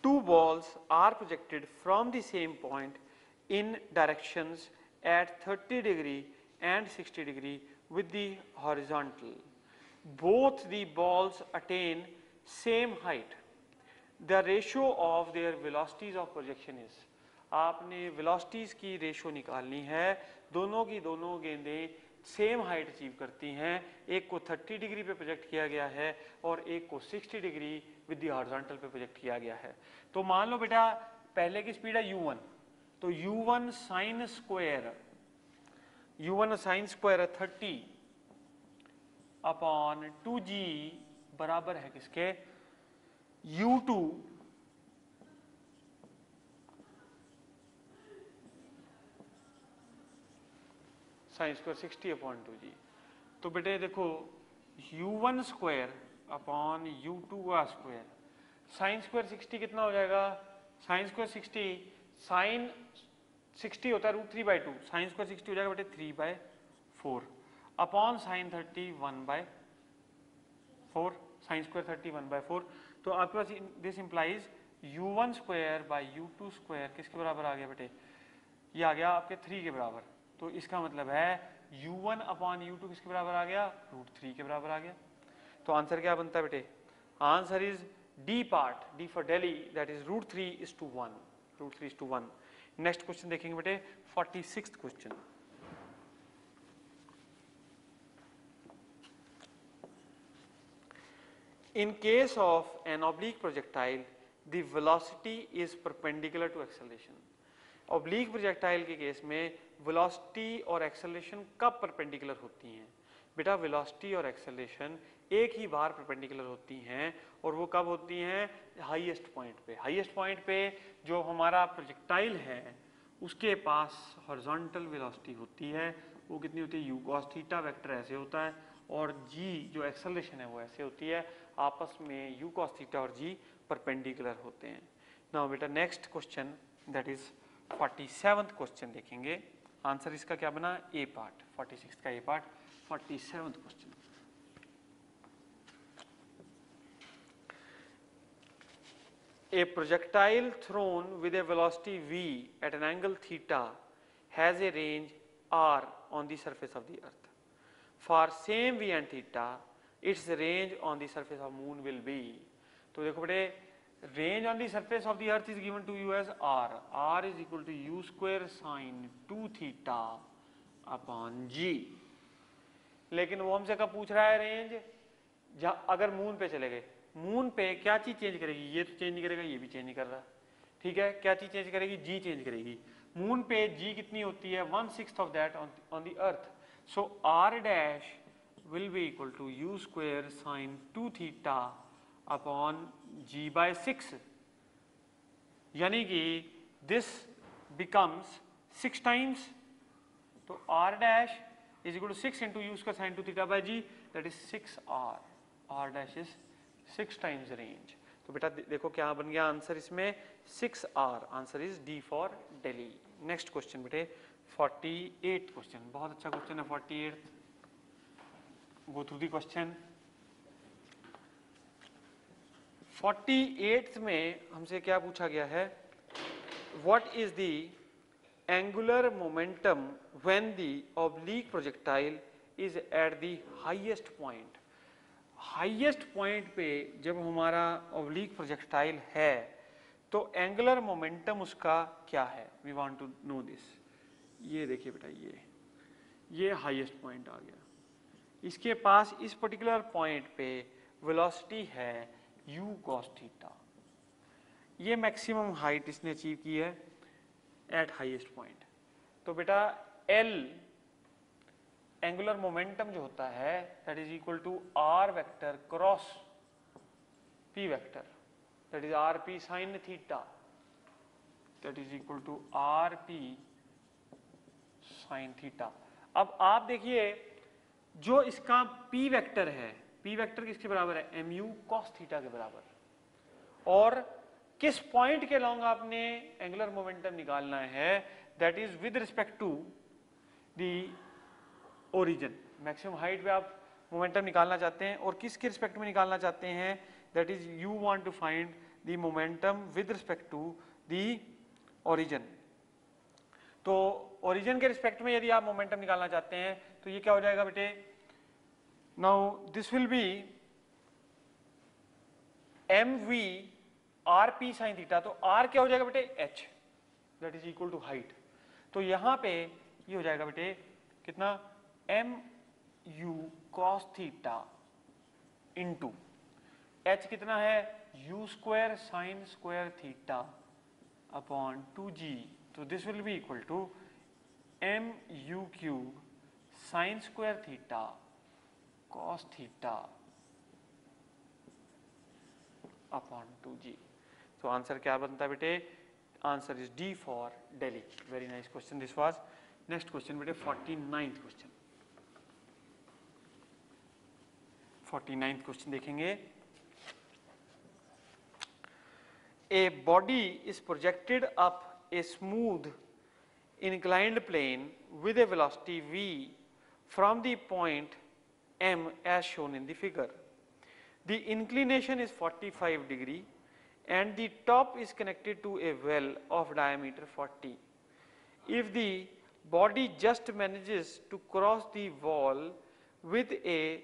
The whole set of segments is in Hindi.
two balls are projected from the same point in directions at 30 degree and 60 degree with the horizontal. Both the balls attain same height. The ratio of their velocities of projection is, आपने velocities की ratio निकालनी है, दोनों की दोनों गेंदें सेम हाइट अचीव करती हैं, एक को 30 डिग्री पे प्रोजेक्ट किया गया है और एक को 60 डिग्री विद द हॉरिजॉन्टल पे प्रोजेक्ट किया गया है। तो मान लो बेटा पहले की स्पीड है u1, तो u1 साइन स्क्वायर है 30 अपॉन 2g बराबर है किसके, u2 sign square 60 upon 2g। तो बेटे देखो u1 स्क्वायर अपॉन u2 का स्क्वायर, साइन स्क्वायर 60 कितना हो जाएगा, साइन स्क्वायर 60 साइन 60 होता है √3/2, साइन स्क्वायर 60 हो जाएगा बेटे 3/4 अपॉन साइन 30 1/4, साइन स्क्वायर 30 1/4। तो आपके पास this implies u1 square by u2 square किसके बराबर आ गया बेटे, ये आ गया आपके 3 के बराबर। तो इसका मतलब है u1 अपॉन u2 किसके बराबर आ गया, √3 के बराबर आ गया। तो आंसर क्या बनता है बेटे, answer is D part, D for Delhi, that is √3:1, √3:1। Next question देखेंगे बेटे 46th question. In case of an oblique projectile, the velocity is perpendicular to acceleration. Oblique projectile के केस में velocity और acceleration कब perpendicular होती हैं? बेटा velocity और acceleration एक ही बार perpendicular होती हैं और वो कब होती हैं, highest point पे। highest point पे जो हमारा projectile है उसके पास horizontal velocity होती है, वो कितनी होती है, u cos theta वेक्टर ऐसे होता है और g जो acceleration है वो ऐसे होती है, आपस में u cos theta और g परपेंडिकुलर होते हैं। नाउ बेटा next question that is 47th question देखेंगे, आंसर इसका क्या बना, ए पार्ट, 46 का A part, 47th question. A projectile thrown with a velocity v at an angle theta has a range r on the surface of the earth. For same v and theta, its range on the surface of moon will be। तो देखो बेटे range on the surface of the earth is given to you as r is equal to u square sin 2 theta upon g। लेकिन वो हमसे कब पूछ रहा है रेंज, जहाँ अगर मून पे चले गए, मून पे क्या चीज चेंज करेगी, ये तो चेंज नहीं करेगा, ये भी चेंज नहीं कर रहा, ठीक है, क्या चीज चेंज करेगी, जी चेंज करेगी। मून पे जी कितनी होती है, 1/6 of that on the earth, so r dash will be equal to u square sin 2 theta upon g by 6, यानी कि this becomes 6 times, तो r dash is equal to 6 into u square sin 2 theta by g, that is 6r, r dash is 6 times range। तो बेटा देखो क्या बन गया आंसर इसमें 6r, answer is D for Delhi. Next question बेटे 48th क्वेश्चन, बहुत अच्छा क्वेश्चन है 48th, go through the question। 48th में हमसे क्या पूछा गया है, what is the angular momentum when the oblique projectile is at the highest point। highest point पे जब हमारा oblique projectile है तो angular momentum उसका क्या है, we want to know this। ये देखिए बेटा ये highest point आ गया, इसके पास इस पर्टिकुलर पॉइंट पे वेलोसिटी है u cos थीटा, ये मैक्सिमम हाइट इसने अचीव की है एट हाईएस्ट पॉइंट। तो बेटा L एंगुलर मोमेंटम जो होता है that is equal to r vector cross p vector, that is rp sin theta, that is equal to rp sin theta. अब आप देखिए जो इसका p वेक्टर है, p वेक्टर किसके बराबर है, mu cos थीटा के बराबर, और किस पॉइंट के लॉन्ग आपने एंगुलर मोमेंटम निकालना है, that is with respect to the origin. Maximum height पे आप मोमेंटम निकालना चाहते हैं और किसके रिस्पेक्ट में निकालना चाहते हैं, that is you want to find the momentum with respect to the origin. तो ओरिजिन के रिस्पेक्ट में यदि आप मोमेंटम निकालना चाहते हैं तो ये क्या हो जाएगा बेटे, now this will be m v r p sine theta. तो आर क्या हो जाएगा बेटे, h, that is equal to height. तो यहां पे ये हो जाएगा बेटे कितना, m u cos theta into h कितना है, u square sine square theta upon 2g। तो this will be equal to m u cube sine square theta cos theta upon 2g। तो आंसर क्या बनता है बेटे, answer is D for Delhi. Very nice question this was. Next question बेटे 49th क्वेश्चन। 49th क्वेश्चन देखेंगे। A body is projected up a smooth inclined plane with a velocity v from the point M as shown in the figure. The inclination is 45 degree and the top is connected to a well of diameter 40. If the body just manages to cross the wall with a,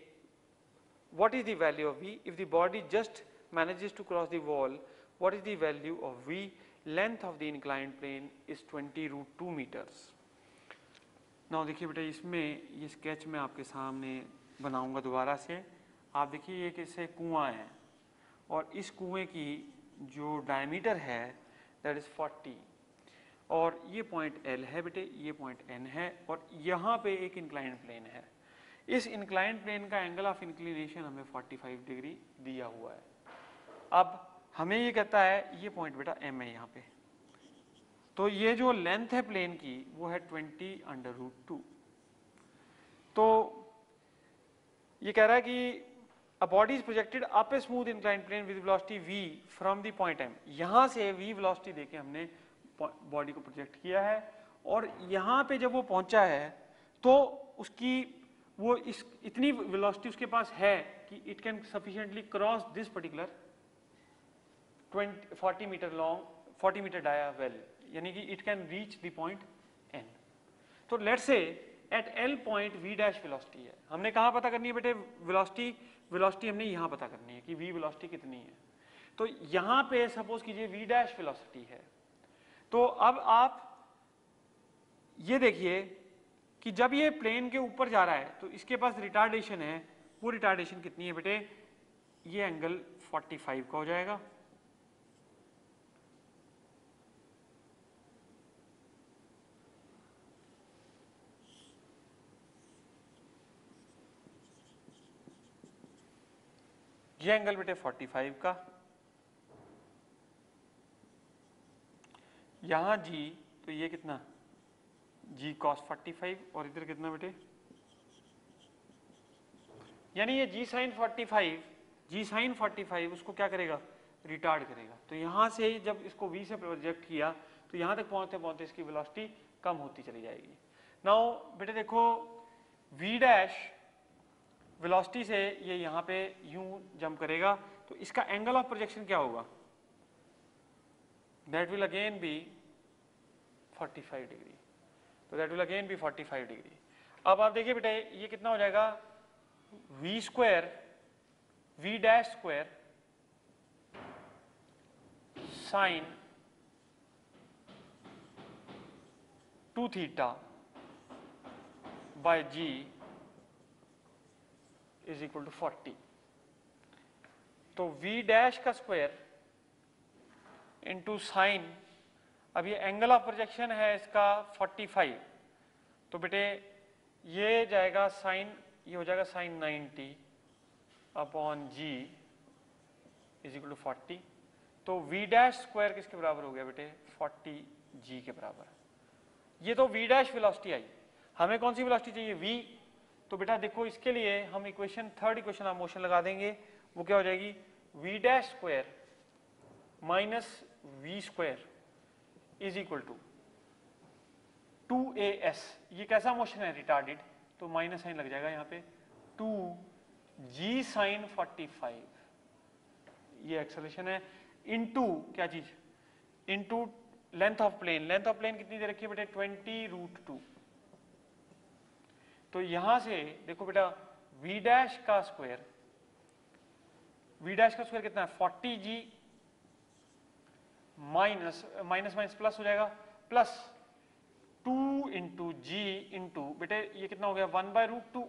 what is the value of v? If the body just manages to cross the wall, what is the value of v? Length of the inclined plane is 20√2 meters. Now देखिए बेटा, इसमें ये स्केच मैं आपके सामने बनाऊंगा दोबारा से। आप देखिए ये कैसे कुआं है और इस कुएं की जो डायमीटर है दैट इज 40 और ये पॉइंट L है बेटे, ये पॉइंट N है और यहाँ पे एक इंक्लाइंड प्लेन है। इस इंक्लाइंड प्लेन का एंगल ऑफ इंक्लिनेशन हमें 45 डिग्री दिया हुआ है। अब हमें ये कहता है ये पॉइंट बेटा M है यहाँ पे, तो ये जो लेंथ है प्लेन की वो है 20√2। तो ये कह रहा है कि a body is projected up a smooth inclined plane with velocity v from the point M। यहाँ से v वेलोसिटी देके हमने बॉडी को प्रोजेक्ट किया है और यहाँ पे जब वो पहुंचा है तो उसकी वो इतनी वेलोसिटी उसके पास है कि it can sufficiently cross this particular 40 metre long 40 metre dia well, यानी कि it can reach the point N। तो let's say at L point v dash velocity है। हमने कहाँ पता करनी है बेटे वेलोसिटी हमने यहाँ पता करनी है कि v वेलोसिटी कितनी है। तो यहाँ पे सपोज कीजिए v डैश वेलोसिटी है। तो अब आप ये देखिए कि जब ये प्लेन के ऊपर जा रहा है तो इसके पास रिटार्डेशन है, वो रिटार्डेशन कितनी है बेटे, ये एंगल 45 का हो जाएगा। ये एंगल बेटे 45 का, यहां g तो ये कितना g cos 45 और इधर कितना बेटे, यानी ये g sin 45 उसको क्या करेगा, रिटार्ड करेगा। तो यहां से जब इसको v से प्रोजेक्ट किया तो यहां तक पहुंचते पहुंचते इसकी वेलोसिटी कम होती चली जाएगी। नाउ बेटे देखो v डैश वेलोसिटी से ये यहाँ पे यूं जंप करेगा तो इसका एंगल ऑफ प्रोजेक्शन क्या होगा, that will again be 45 degree. तो that will again be 45 degree. अब आप देखिए बेटे ये कितना हो जाएगा, v square v dash square sine 2 theta by g is equal to 40। तो v डैश का स्क्वायर इंटू साइन, अब ये एंगल ऑफ प्रोजेक्शन है इसका 45, तो बेटे ये जाएगा साइन, ये हो जाएगा sine 90 upon g is equal to 40। तो v डैश स्क्वायर किसके बराबर हो गया बेटे, 40g के बराबर। ये तो v डैश वेलोसिटी आई, हमें कौन सी वेलोसिटी चाहिए, v। तो बेटा देखो इसके लिए हम equation third equation of motion लगा देंगे, वो क्या हो जाएगी, v dash square minus v square is equal to 2as। ये कैसा मोशन है, रिटार्डेड, तो माइनस साइन लग जाएगा यहाँ पे, 2g sin 45 ये एक्सेलरेशन है, इनटू क्या चीज, into length of plane. Length of plane कितनी दे रखी है बेटे 20√2। तो यहां से देखो बेटा v डैश का स्क्वायर, v डैश का स्क्वायर कितना है 40g minus minus minus plus हो जाएगा, प्लस 2 इंटू जी इंटू बेटे ये कितना हो गया 1/√2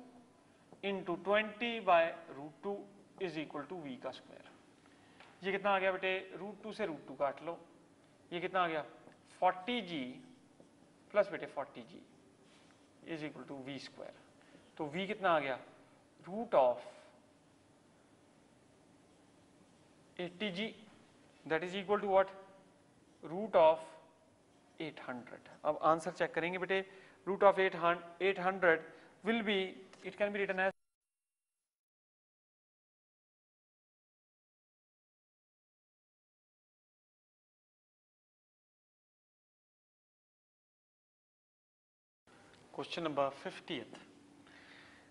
into 20/√2 is equal to v का स्क्वायर। ये कितना आ गया बेटे √2 से √2 काट लो, ये कितना आ गया 40g प्लस बेटे 40g is equal to v square. तो v कितना आ गया root of 80g that is equal to what root of 800। अब आंसर चेक करेंगे बेटे, root of 800 will be, it can be written as question number 50th।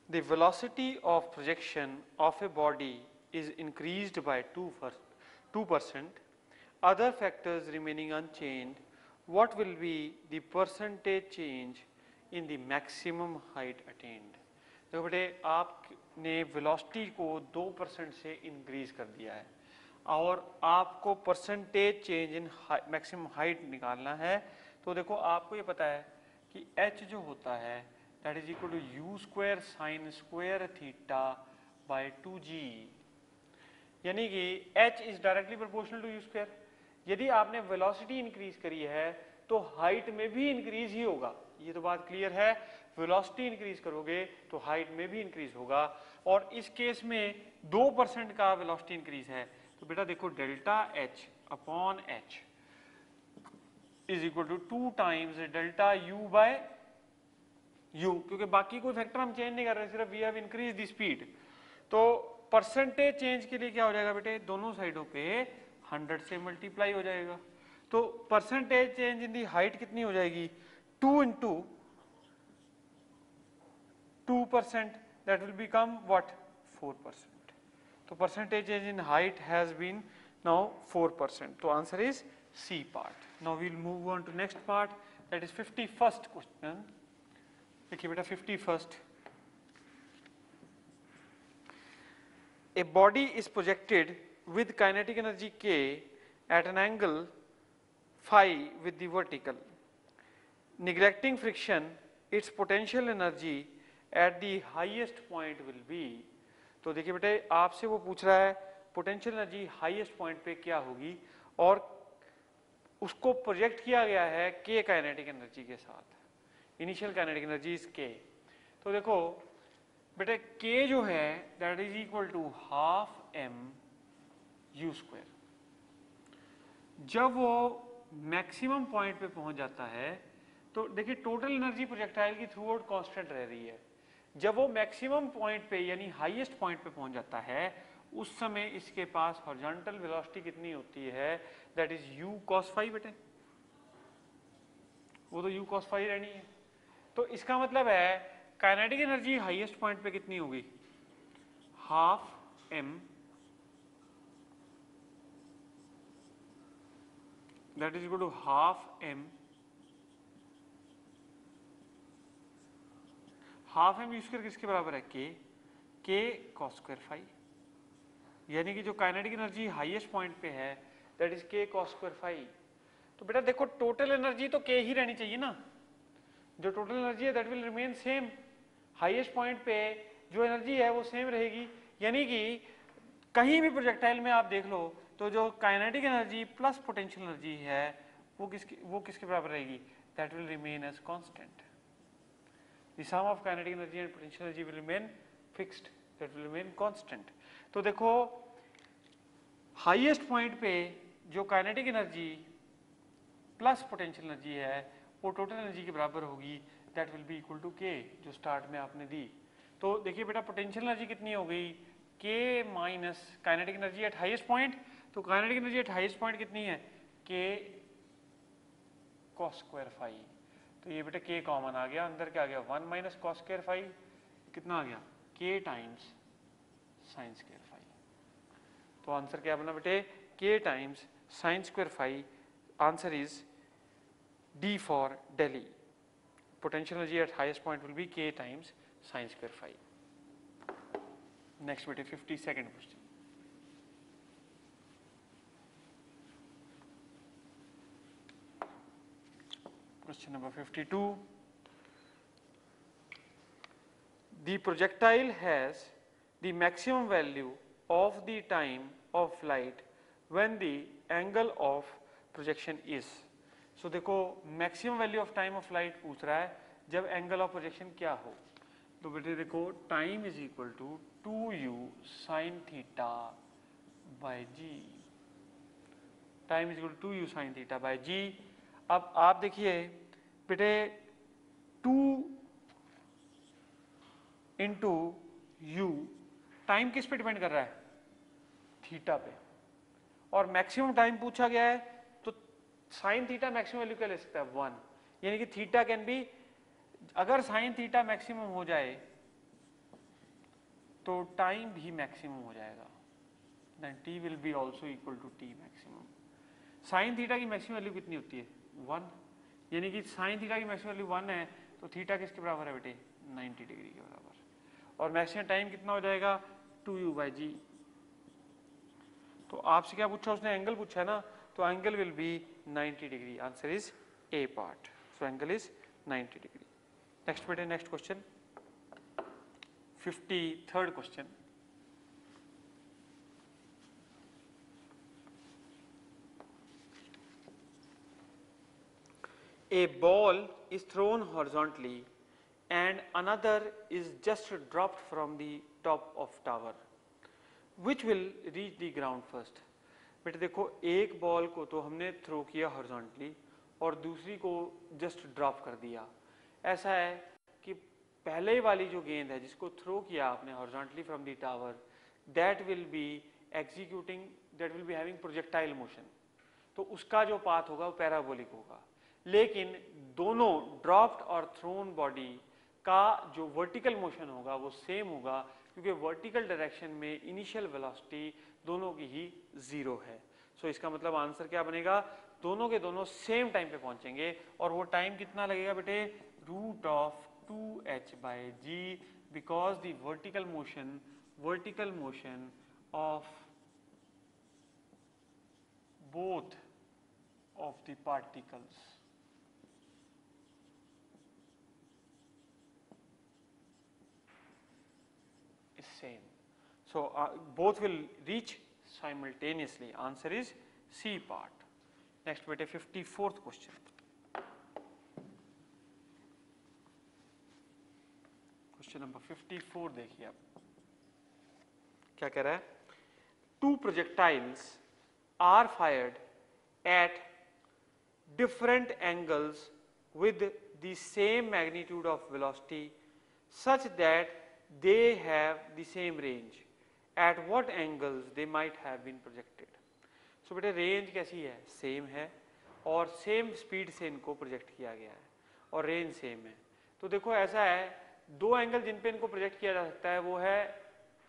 The velocity of projection of a body is increased by 2%, other factors remaining unchanged. What will be the percentage change in the maximum height attained? देखो बेटे आपने वेलोसिटी को 2% से इंक्रीज कर दिया है और आपको percentage change in maximum height निकालना है। तो देखो आपको ये पता है कि h जो होता है that is equal to u square sine square theta by 2g, यानी कि h is directly proportional to u square. यदि आपने वेलोसिटी इंक्रीज करी है तो हाइट में भी इंक्रीज ही होगा, ये तो बात क्लियर है। वेलोसिटी इंक्रीज करोगे तो हाइट में भी इंक्रीज होगा, और इस केस में 2% का वेलोसिटी इंक्रीज है। तो बेटा देखो delta h upon h is equal to 2 times delta u by u, क्योंकि बाकी कोई फैक्टर हम चेंज नहीं कर रहे, सिर्फ we have increase the speed. तो परसेंटेज चेंज के लिए क्या हो जाएगा बेटे, दोनों साइडों पे 100 से मल्टीप्लाई हो जाएगा। तो percentage change in the height कितनी हो जाएगी 2 into 2%, that will become what 4%। तो percentage change in height has been now 4%। तो answer is C part. Now we will move on to next part, that is 51st question. देखिए बेटा 51st, a body is projected with kinetic energy k at an angle phi with the vertical. Neglecting friction, its potential energy at the highest point will be। तो देखिए बेटे आपसे वो पूछ रहा है पोटेंशियल एनर्जी हाईएस्ट पॉइंट पे क्या होगी, और उसको प्रोजेक्ट किया गया है k काइनेटिक एनर्जी के साथ, initial kinetic energy is k। तो देखो बेटे k जो है that is equal to half m u square. जब वो मैक्सिमम पॉइंट पे पहुंच जाता है तो देखिए टोटल एनर्जी प्रोजेक्टाइल की थ्रू आउट कांस्टेंट रह रही है। जब वो मैक्सिमम पॉइंट पे यानी हाईएस्ट पॉइंट पे पहुंच जाता है उस समय इसके पास हॉरिजॉन्टल वेलोसिटी कितनी होती है, that is u cos phi बेटे, वो तो u cos phi रहनी है। तो इसका मतलब है काइनेटिक एनर्जी हाईएस्ट पॉइंट पे कितनी होगी half m that is equal to half m, half m use कर किसके बराबर है k cos स्क्वायर फाई, यानी कि जो काइनेटिक एनर्जी हाईएस्ट पॉइंट पे है that is k cos square phi. तो बेटा देखो टोटल एनर्जी तो k ही रहनी चाहिए ना, जो टोटल एनर्जी है that will remain same, highest point पे जो एनर्जी है वो सेम रहेगी। यानी कि कहीं भी प्रोजेक्टाइल में आप देख लो तो जो kinetic energy plus potential energy है वो किसके बराबर रहेगी, that will remain as constant. The sum of kinetic energy and potential energy will remain fixed, that will remain constant. तो देखो हाईएस्ट पॉइंट पे जो kinetic energy plus potential energy है वो टोटल एनर्जी के बराबर होगी, that will be equal to k जो स्टार्ट में आपने दी। तो देखिए बेटा पोटेंशियल एनर्जी कितनी हो गई k माइनस kinetic energy at highest point. तो kinetic energy at highest point कितनी है k cos स्क्वायर फाई। तो ये बेटा k कॉमन आ गया, अंदर क्या आ गया 1 माइनस cos स्क्वायर फाई, कितना आ गया k times sine square phi. तो आंसर क्या बना बेटे k times sin square phi. Answer is D for Delhi. Potential energy at highest point will be K times sin square phi. Next bit, 52nd question. Question number 52. The projectile has the maximum value of the time of flight when the angle of projection is. So देखो maximum value of time of flight पूछ रहा है जब angle of projection क्या हो. तो बेटे देखो time is equal to 2u sin theta by g. Time is equal to 2u sin theta by g. अब आप देखिए बेटे 2 इंटू यू, टाइम किस पे डिपेंड कर रहा है? थीटा पे. और मैक्सिमम टाइम पूछा गया है तो साइन थीटा मैक्सिमम वैल्यू क्या ले सकता है? 1. यानी कि थीटा कैन बी, अगर साइन थीटा मैक्सिमम हो जाए तो टाइम भी मैक्सिमम हो जाएगा. Then t will be also equal to t maximum. Sine theta की मैक्सिमम वैल्यू कितनी होती है? 1. यानी कि साइन थीटा की मैक्सिमम वैल्यू 1 है तो थीटा किसके बराबर है बेटे? 90 डिग्री के बराबर. और मैक्सिमम टाइम कितना हो जाएगा? 2u by g. तो आपसे क्या पूछा उसने? एंगल पूछा है ना, तो angle will be 90 degree. Answer is A part. So angle is 90 degree. Next बेटे, next question, 53rd question. A ball is thrown horizontally and another is just dropped from the top of tower. Which will reach the ground first? बेटे देखो एक बॉल को तो हमने थ्रो किया हॉरिजॉन्टली और दूसरी को जस्ट ड्रॉप कर दिया. ऐसा है कि पहले वाली जो गेंद है जिसको थ्रो किया आपने horizontally from the tower, that will B executing, that will be having projectile motion. तो उसका जो पाथ होगा वो पैराबोलिक होगा. लेकिन दोनों ड्रॉप्ड और थ्रोन बॉडी का जो वर्टिकल मोशन होगा वो सेम होगा, क्योंकि वर्टिकल डायरेक्शन में इनिशियल वेलोसिटी दोनों की ही 0 है. सो इसका मतलब आंसर क्या बनेगा? दोनों के दोनों सेम टाइम पे पहुंचेंगे. और वो टाइम कितना लगेगा बेटे? Root of 2h by g, because the vertical motion of both of the particles same. So both will reach simultaneously. Answer is C part. Next bete 54th question. Question number 54 देखिए आप क्या कह रहा है? Two projectiles are fired at different angles with the same magnitude of velocity such that they have the same range. At what angles they might have been projected? So बेटे रेंज कैसी है? सेम है और सेम स्पीड से इनको प्रोजेक्ट किया गया है और रेंज सेम है. तो देखो ऐसा है, दो एंगल जिन पे इनको प्रोजेक्ट किया जा सकता है वो है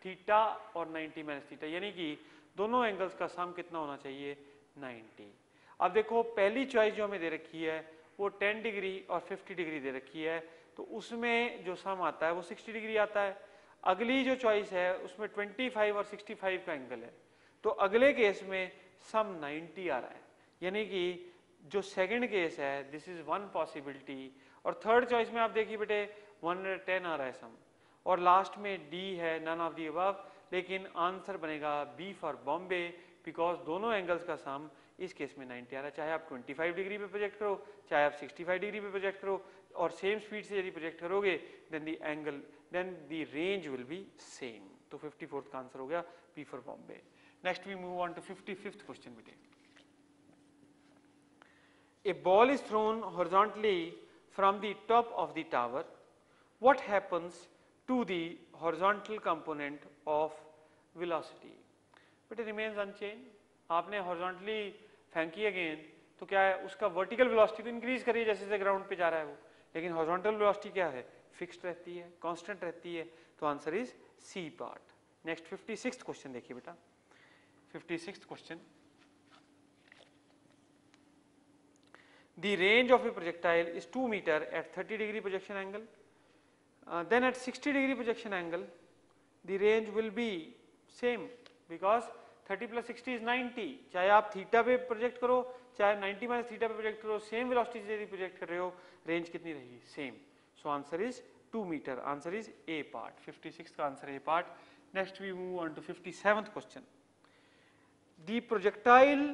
थीटा और 90 माइनस थीटा, यानी कि दोनों एंगल्स का सम कितना होना चाहिए? 90. अब देखो पहली चॉइस जो हमें दे रखी है वो 10 डिग्री और 50 डिग्री दे रखी है, तो उसमें जो सम आता है वो 60 डिग्री आता है. अगली जो चॉइस है उसमें 25 और 65 का एंगल है, तो अगले केस में सम 90 आ रहा है. यानी कि जो सेकंड केस है दिस इज वन पॉसिबिलिटी. और थर्ड चॉइस में आप देखिए बेटे 110 आ रहा है सम. और लास्ट में डी है नन ऑफ दी अबव, लेकिन आंसर बनेगा बी फॉर बॉम्बे, बिकॉज दोनों एंगल्स का सम इस केस में 90 आ रहा है. चाहे आप 25 डिग्री पे प्रोजेक्ट करो, चाहे आप 65 डिग्री पे प्रोजेक्ट करो, और सेम स्पीड से यदि प्रोजेक्ट करोगे then the range will be same. तो 54th का आंसर हो गया B for Bombay. Next we move on to 55th question बेटे. A ball is thrown horizontally from the top of the tower. What happens to the horizontal component of velocity? But it remains unchanged. आपने horizontally फेंकी है गेंद तो क्या है, उसका वर्टिकल वेलोसिटी तो इंक्रीज करिए जैसे जैसे ग्राउंड पे जा रहा है वो, लेकिन हॉरिजॉन्टल वेलोसिटी क्या है? फिक्स्ड रहती है, कांस्टेंट रहती है. तो answer is C part. Next 56th question देखिए बेटा. 56th question. the range of a projectile is 2 meter at 30 degree projection angle. Then at 60 degree projection angle, the range will be same because 30 plus 60 is 90. चाहे आप थीटा पे प्रोजेक्ट करो, चाहे 90 माइनस थीटा पे प्रोजेक्ट करो, सेम वेलोसिटी से यदि प्रोजेक्ट कर रहे हो, रेंज कितनी रहेगी? Same. So answer is 2 metre. Answer is A part. 56 का answer A part. Next we move on to 57th question. The projectile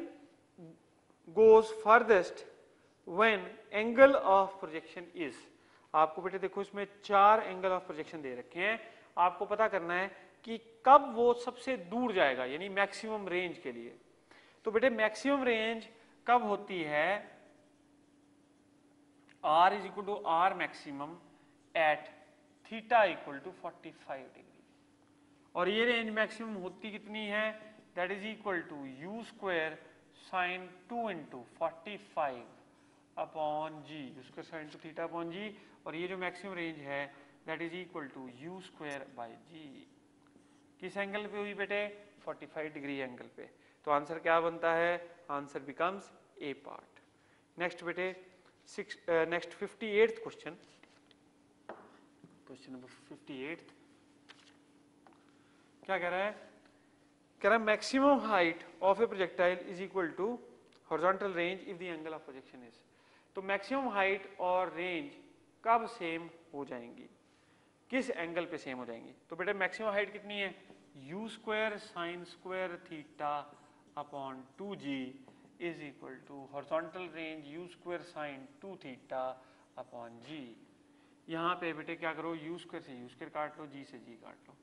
goes furthest when angle of projection is. आपको बेटे देखो इसमें 4 एंगल ऑफ प्रोजेक्शन दे रखे हैं. आपको पता करना है कि कब वो सबसे दूर जाएगा, यानी मैक्सिमम रेंज के लिए. तो बेटे मैक्सिमम रेंज कब होती है? R is equal to R maximum at theta equal to 45 degree. और ये रेंज मैक्सिमम होती कितनी है? That is equal to u square sine 2 into 45 upon g, u square sine two theta upon g. और ये जो मैक्सिमम रेंज है that is equal to u square by g. किस एंगल पे हुई बेटे? 45 डिग्री एंगल पे. तो आंसर क्या बनता है? Answer becomes a part. Next बेटे next 58th question. Question number 58 क्या कह रहा है? कह रहा है maximum height of a projectile is equal to horizontal range if the angle of projection is. तो मैक्सिमम हाइट और रेंज कब सेम हो जाएंगी? किस एंगल पे सेम हो जाएंगी? तो बेटा मैक्सिमम हाइट कितनी है? U square sine square theta upon 2g is equal to horizontal range u square sine 2 theta upon g. यहाँ पे बेटे क्या करो? यू स्क्वायर से यू स्क्वायर काट लो, जी से जी काट लो.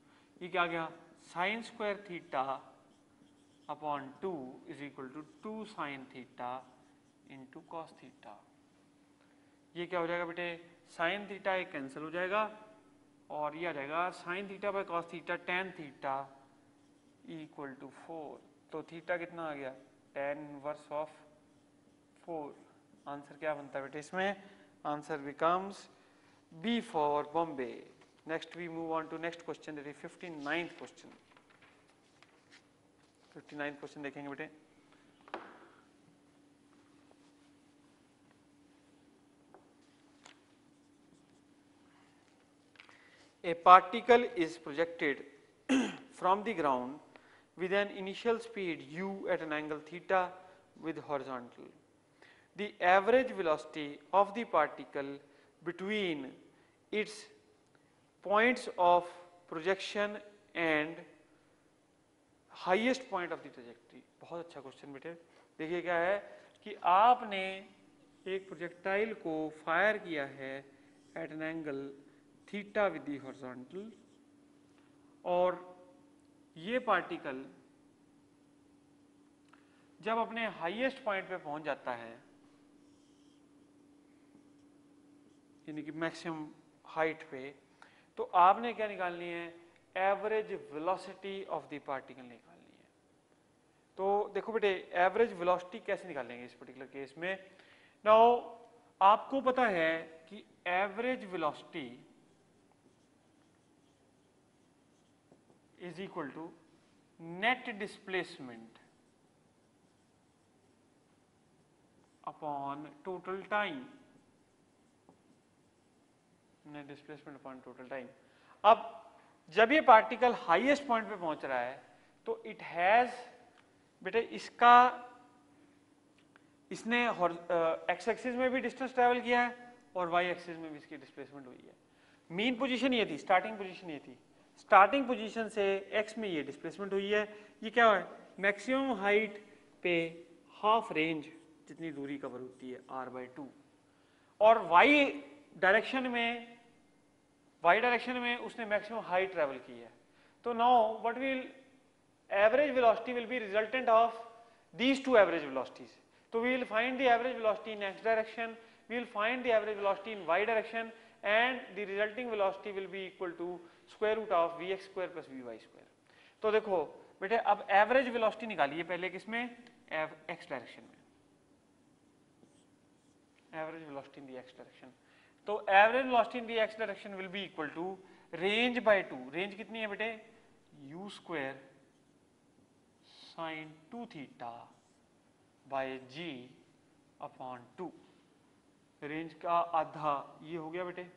ये क्या गया? Sine square theta upon 2 is equal to 2 sine theta into cos theta. ये क्या हो जाएगा बेटे? साइन थीटा एक कैंसिल हो जाएगा और ये आ जाएगा sine theta by cos theta tan theta equal to 4. तो थीटा कितना आ गया? Tan inverse of 4. आंसर क्या बनता है बेटे इसमें? Answer becomes B for Bombay. Next we move on to next question, that is 59th question. 59th question देखेंगे बेटे. A particle is projected from the ground with an initial speed u at an angle theta with horizontal. The average velocity of the particle between its points of projection and highest point of the trajectory. बहुत अच्छा क्वेश्चन बेटे. देखिए क्या है कि आपने एक प्रोजेक्टाइल को फायर किया है at an angle theta with the horizontal, और ये पार्टिकल जब अपने हाईएस्ट पॉइंट पे पहुंच जाता है, यानी कि मैक्सिमम हाइट पे, तो आपने क्या निकालनी है? Average velocity of the particle निकालनी है. तो देखो बेटे एवरेज वेलोसिटी कैसे निकालेंगे इस पर्टिकुलर केस में? नाउ आपको पता है कि average velocity is equal to net displacement upon total time. net displacement upon total time. अब जब ये पार्टिकल हाईएस्ट पॉइंट पे पहुंच रहा है तो इट हैज बेटे इसने एक्स एक्सिस में भी डिस्टेंस ट्रेवल किया है और वाई एक्सिस में भी इसकी डिस्प्लेसमेंट हुई है. मीन पोजीशन ये थी, स्टार्टिंग पोजीशन ये थी. स्टार्टिंग पोजीशन से x में ये डिस्प्लेसमेंट हुई है. ये क्या है? मैक्सिमम हाइट पे हाफ रेंज जितनी दूरी कवर होती है r/2, और y डायरेक्शन में उसने मैक्सिमम हाइट ट्रेवल की है. तो now what will average velocity will be resultant of these two average velocities. तो we will find the average velocity in x direction, we will find the average velocity in y direction, and the resulting velocity will be equal to square root of vx square plus vy square. तो देखो बेटे अब एवरेज वेलोसिटी निकालिए पहले किसमें? x डायरेक्शन में. Average velocity in the x direction. तो average velocity in the x direction will be equal to range by 2. Range कितनी है बेटे? u square sine 2 theta by g upon 2. Range का आधा ये हो गया बेटे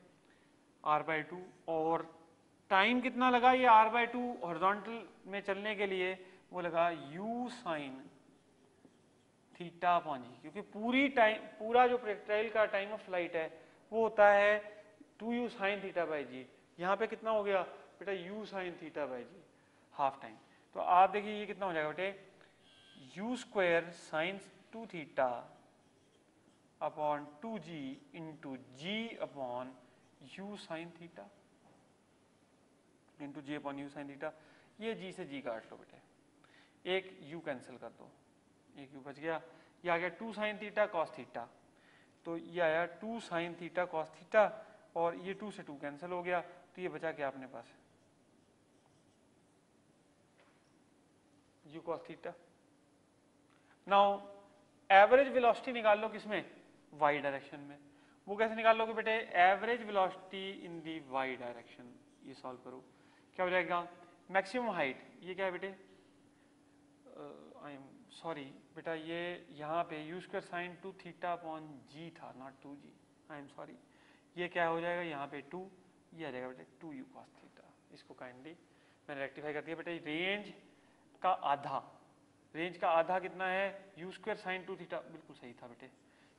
r/2, और टाइम कितना लगा ये r/2 हॉरिजॉन्टल में चलने के लिए, वो लगा u sin थीटा अपॉन जी, क्योंकि पूरा जो प्रोजेक्टाइल का टाइम ऑफ फ्लाइट है वो होता है 2u sin थीटा बाई जी। यहाँ पे कितना हो गया बेटा u sin थीटा बाई जी, हाफ टाइम। तो आप देखिए ये कितना हो जाएगा बेटे u square sine 2 theta upon 2g into g upon u sin theta into g upon u sin theta. ये g से g काट लो बेटे, एक u कैंसिल कर दो, एक u बच गया, ये आ गया 2 sin थीटा cos थीटा, तो ये आया 2 sin थीटा cos थीटा, और ये 2 से 2 कैंसिल हो गया, तो ये बचा क्या अपने पास u cos theta. Now average velocity निकाल लो किसमें, y डायरेक्शन में। वो कैसे निकाल लोगे बेटे, एवरेज वेलोसिटी इन दी y डायरेक्शन। ये सॉल्व करो, क्या हो जाएगा मैक्सिमम हाइट, ये क्या है बेटे, आई एम सॉरी बेटा, ये यहाँ पे u square sine 2 theta upon g था, not 2g, I am sorry. ये क्या हो जाएगा यहाँ पे 2, ये आ जाएगा बेटे 2u cos थीटा। इसको काइंडली मैंने रेक्टिफाई कर दिया बेटे। रेंज का आधा, रेंज का आधा कितना है, u स्क्वायर साइन 2 थीटा, बिल्कुल सही था बेटे,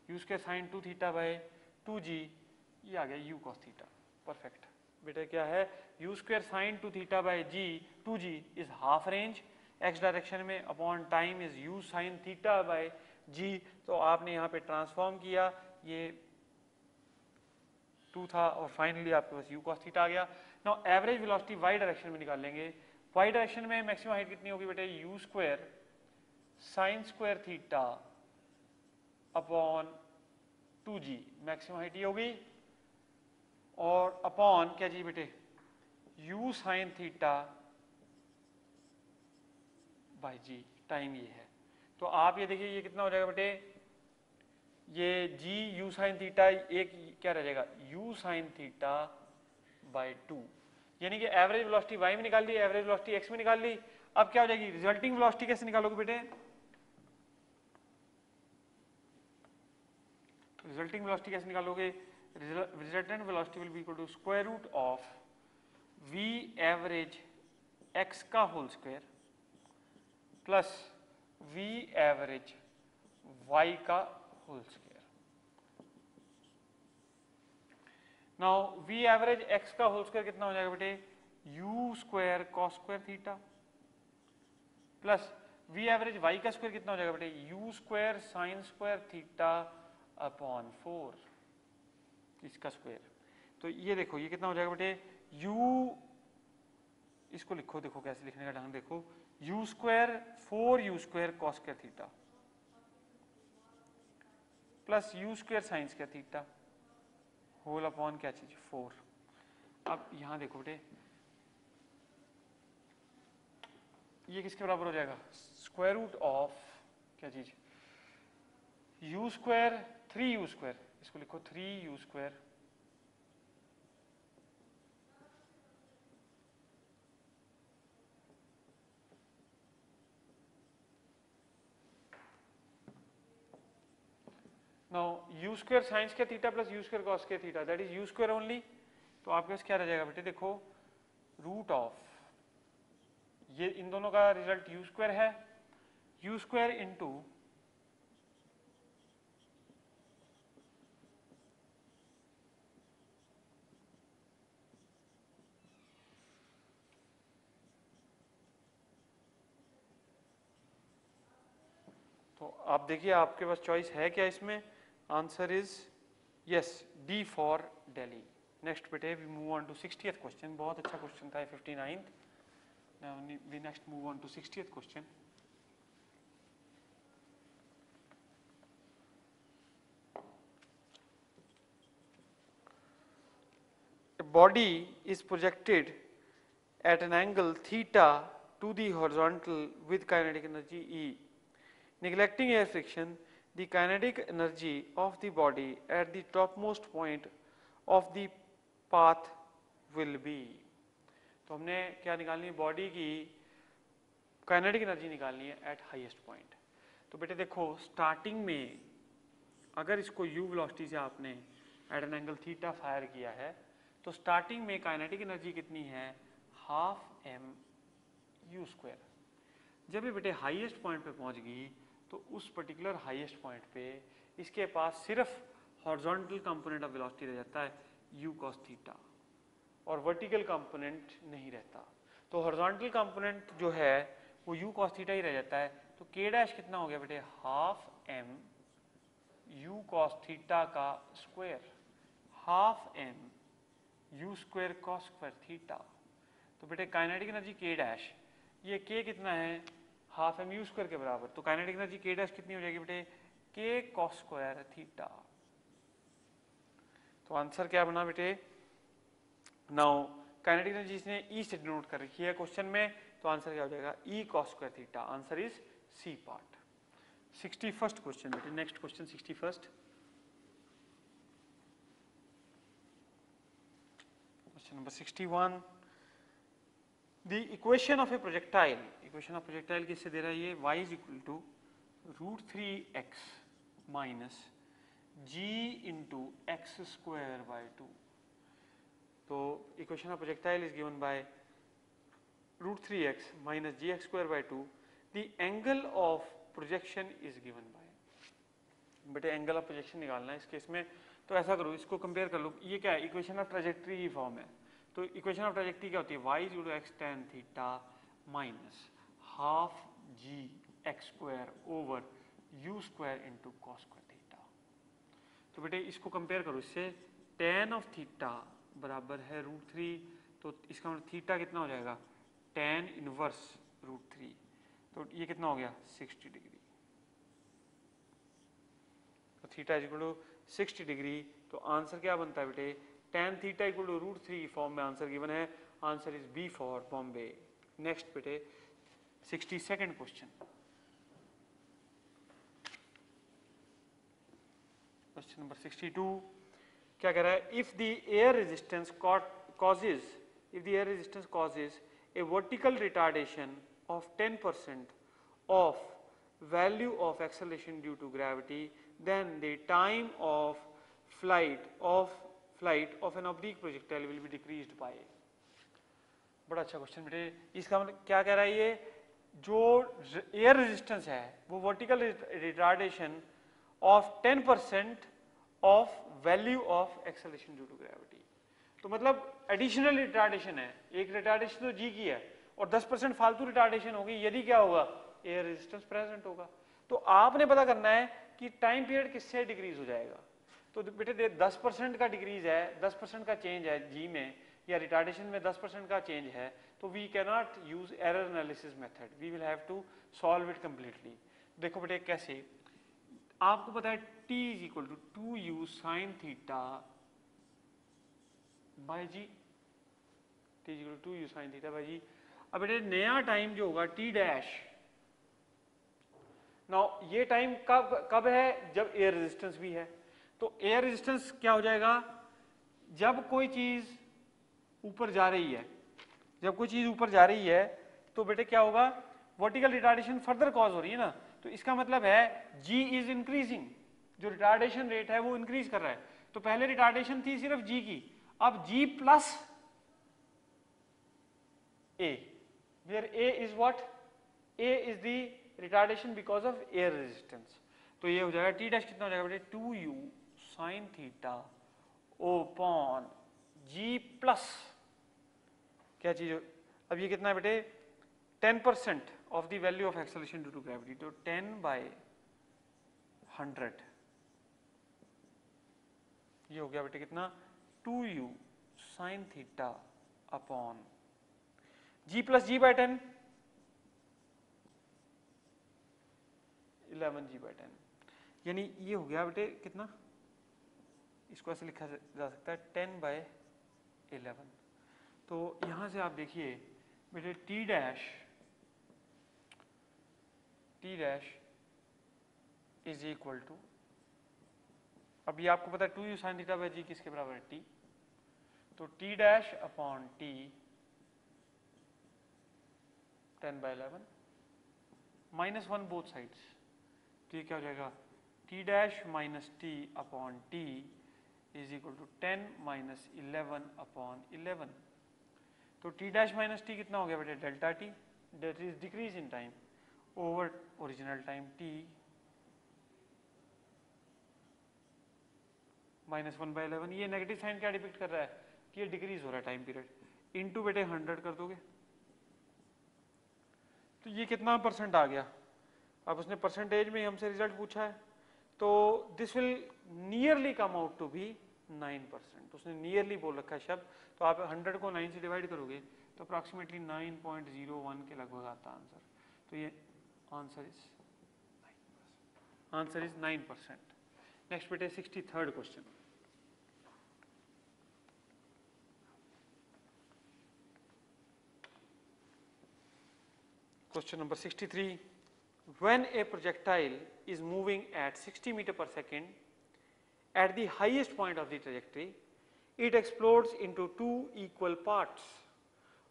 u square sine 2 theta by 2g, ये आ गया u cos थीटा, परफेक्ट बेटे। क्या है, u square sine 2 theta by g 2g is half range x direction में, upon time is u sine theta by g। तो आपने यहाँ पे ट्रांसफॉर्म किया, ये 2 था और फाइनली आपके पास u cos थीटा आ गया। Now average velocity y direction में निकाल लेंगे। y डायरेक्शन में मैक्सिमम हाइट कितनी होगी बेटे, u square sine square theta upon 2g, maximum height ये होगी, और अपॉन क्या जी बेटे u sine theta by ji, time ये है। तो आप ये देखिए ये कितना हो जाएगा बेटे, ये g u साइन थीटा, एक क्या रह जाएगा u साइन थीटा बाई 2, यानी कि एवरेज वेलोसिटी y में निकाल ली, एवरेज वेलोसिटी x में निकाल ली। अब क्या हो जाएगी, रिजल्टिंग वेलोसिटी कैसे निकालोगे बेटे, रिजल्टिंग वेलोसिटी कैसे निकालोगे, resultant velocity will be equal to square root of v average x का whole square plus v average y का whole square. Now v average x का होल स्क्वायर कितना हो जाएगा बेटे, u square cos square theta plus v average y का स्क्वायर कितना हो जाएगा बेटे, u square sine square theta upon 4 इसका स्क्वायर। तो ये देखो ये कितना हो जाएगा बेटे, u, इसको लिखो, देखो कैसे लिखने का ढंग देखो, u square 4u square cos square theta plus u square sine square theta whole upon क्या चीज 4। अब यहां देखो बेटे ये किसके बराबर हो जाएगा, स्क्वायर रूट ऑफ क्या चीज u स्क्वायर 3u स्क्वायर, इसको लिखो 3u square now u square sine square theta plus u square cos square theta, that is u square only. तो आपके पास क्या रह जाएगा बेटे, देखो रूट ऑफ, ये इन दोनों का रिजल्ट u स्क्वायर है, u स्क्वायर इंटू तो आप देखिए आपके पास चॉइस है क्या इसमें, answer is yes, D for Delhi. Next बेटे we move on to 60th question, बहुत अच्छा क्वेश्चन था 59th। Now we next move on to 60th question. A body is projected at an angle theta to the horizontal with kinetic energy E. Neglecting air friction, the kinetic energy of the body at the topmost point of the path will be। तो हमने क्या निकालनी है, बॉडी की काइनेटिक एनर्जी निकालनी है एट हाईएस्ट पॉइंट। तो बेटे देखो स्टार्टिंग में अगर इसको u वेलोसिटी से आपने at an angle theta fire किया है तो स्टार्टिंग में काइनेटिक एनर्जी कितनी है, हाफ एम यू स्क्वायर। जब ये बेटे हाईएस्ट पॉइंट पे पहुंच गई तो उस पर्टिकुलर हाईएस्ट पॉइंट पे इसके पास सिर्फ हॉरिजॉन्टल कंपोनेंट ऑफ वेलोसिटी रह जाता है u cos थीटा, और वर्टिकल कंपोनेंट नहीं रहता। तो हॉरिजॉन्टल कंपोनेंट जो है वो u cos थीटा ही रह जाता है। तो k डैश कितना हो गया बेटे, हाफ एम u cos थीटा का square, half m u square cos square theta. तो बेटे काइनेटिक एनर्जी k डैश, ये k कितना है, हाफ एम u स्क्वायर के बराबर। तो काइनेटिक एनर्जी k डैश कितनी हो जाएगी बेटे, k cos स्क्वायर थीटा। तो आंसर क्या बना बेटे, नाउ काइनेटिक एनर्जी इसने E से डिनोट कर रखी है क्वेश्चन में, तो आंसर क्या हो जाएगा, E cos square theta. Answer is C part. 61st question बेटे, next question 61st question number 61। The equation of a projectile, equation of projectile किससे दे रहा है ये, y is equal to √3x minus g into x square by 2। तो equation of projectile is given by √3x minus gx square by 2. The angle of projection is given by, बेटे एंगल ऑफ प्रोजेक्शन निकालना है इस केस में। तो ऐसा करो, इसको कंपेयर कर लो, ये क्या है, इक्वेशन ऑफ ट्रेजेक्ट्री की फॉर्म है। तो इक्वेशन ऑफ ट्रेजेक्ट्री क्या होती है, y is equal to x tan theta minus half g x square over u square into cos square theta. तो बेटे इसको कंपेयर करो इससे, tan ऑफ थीटा बराबर है √3, तो इसका मतलब थीटा कितना हो जाएगा, tan इनवर्स √3, तो ये कितना हो गया 60 डिग्री। तो theta is equal to 60 degree. तो आंसर क्या बनता है बेटे, tan theta equal to √3 form में आंसर गिवन है। Answer is B for Bombay. Next बेटे 62nd क्वेश्चन, क्वेश्चन नंबर 62 क्या कह रहा है, if the air resistance causes a vertical retardation of 10% of value of acceleration due to gravity, then the time of flight of an oblique projectile will be decreased by। बड़ा अच्छा क्वेश्चन बेटे। इसका मतलब क्या कह रहा है, ये जो एयर रेजिस्टेंस है वो vertical retardation of 10% of value of acceleration due to gravity. तो मतलब एडिशनल रिटार्डेशन है, एक रिटार्डेशन तो जी की है और 10% फालतू रिटार्डेशन होगी, यदि क्या होगा, एयर रेजिस्टेंस प्रेजेंट होगा। तो आपने पता करना है कि टाइम पीरियड किससे डिक्रीज हो जाएगा। तो बेटे 10% का डिक्रीज है, 10% का चेंज है जी में, या रिटार्डेशन में 10% का चेंज है, तो we can not use error analysis method, we will have to solve it completely. देखो बेटे कैसे, आपको पता है t is equal to 2u sine theta by g, t is equal to 2u sine theta by g. अब बेटे नया टाइम जो होगा t डैश, नाउ ये टाइम कब है, जब एयर रेजिस्टेंस भी है। तो एयर रेजिस्टेंस क्या हो जाएगा, जब कोई चीज ऊपर जा रही है, जब कोई चीज ऊपर जा रही है तो बेटे क्या होगा, वर्टिकल रिटार्डेशन फर्दर कॉज हो रही है ना, तो इसका मतलब है g इज इंक्रीजिंग, जो रिटार्डेशन रेट है वो इंक्रीज कर रहा है। तो पहले रिटार्डेशन थी सिर्फ g की, अब g plus a, where a is what, a is the retardation because of air resistance. तो ये हो जाएगा t डैश कितना हो जाएगा बेटे, 2u sine theta upon g plus क्या चीज, अब ये कितना है बेटे 10% of the value of acceleration due to gravity, तो 10/100 ये हो गया बेटे कितना, 2u sine theta upon g plus g by 10, 11g/10, यानी ये हो गया बेटे कितना, इसको ऐसे लिखा जा सकता है 10/11। तो यहां से आप देखिए बेटे t dash is equal to, अब ये आपको पता है 2u साइन थीटा बाय जी किसके बराबर है, t, तो t dash upon t 10/11 -1 both sides, तो ये क्या हो जाएगा, t t dash minus t upon t is equal to 10 minus 11 upon 11. तो t dash minus t कितना हो गया बेटे delta t, that is decrease in time over original time t minus 1 by 11. ये नेगेटिव साइन क्या डिपिक्ट कर रहा है कि ये डिक्रीज हो रहा है टाइम पीरियड, इनटू बेटे 100 कर दोगे तो ये कितना परसेंट आ गया. अब उसने परसेंटेज में हमसे रिजल्ट पूछा है तो this will nearly come out to be 9%. उसने नियरली बोल रखा है शब्द, तो आप 100 को 9 से डिवाइड करोगे तो अप्रॉक्सीमेटली 9.01 के लगभग आता आंसर. तो ये आंसर इज 9%. नेक्स्ट बेटे 63rd question. Question number 63. When a projectile is moving at 60 meter per second at the highest point of the trajectory, it explodes into two equal parts.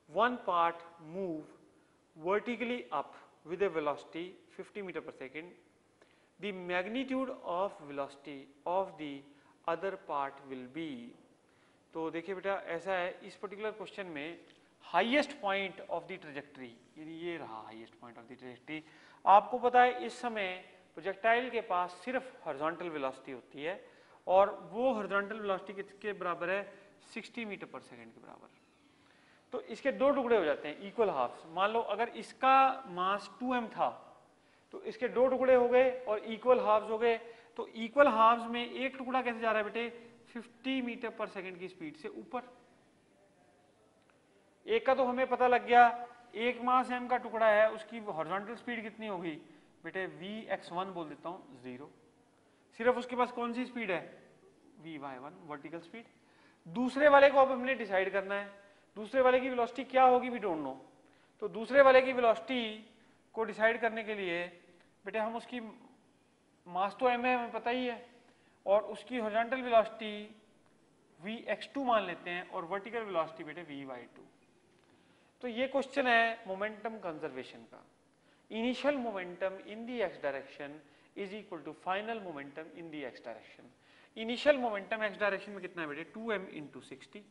One part move vertically up with a velocity 50 meter per second. The magnitude of velocity of the other part will be. तो देखिए बेटा ऐसा है इस पर्टिकुलर क्वेश्चन में highest point of the trajectory, ये रहा highest point of the trajectory. आपको पता है इस समय प्रोजेक्टाइल के पास सिर्फ हॉरिजॉन्टल वेलोसिटी होती है और वो हॉरिजॉन्टल वेलोसिटी किसके बराबर है 60 मीटर पर सेकंड के बराबर. तो इसके दो टुकड़े हो जाते हैं इक्वल हाफ्स. मान लो अगर इसका मास 2m था तो इसके दो टुकड़े हो गए और इक्वल हाफ्स हो गए. तो इक्वल हाफ्स में एक टुकड़ा कैसे जा रहा है बेटे 50 मीटर पर सेकंड की स्पीड से ऊपर. एक का तो हमें पता लग गया, एक मास m का टुकड़ा है उसकी हॉरिजॉन्टल स्पीड कितनी होगी बेटे vx1 बोल देता हूं 0. सिर्फ उसके पास कौन सी स्पीड है vy1 वर्टिकल स्पीड. दूसरे वाले को अब हमने डिसाइड करना है दूसरे वाले की वेलोसिटी क्या होगी वी डोंट नो. तो दूसरे वाले की वेलोसिटी को डिसाइड करने के लिए बेटे हम उसकी मास तो m है हमें पता ही है और उसकी हॉरिजॉन्टल वेलोसिटी vx2 मान लेते हैं और वर्टिकल वेलोसिटी बेटे vy2. तो ये क्वेश्चन है मोमेंटम कंजर्वेशन का. Initial momentum in the x direction is equal to final momentum in the x direction. Initial momentum x direction में कितना है बेटे 2m into 60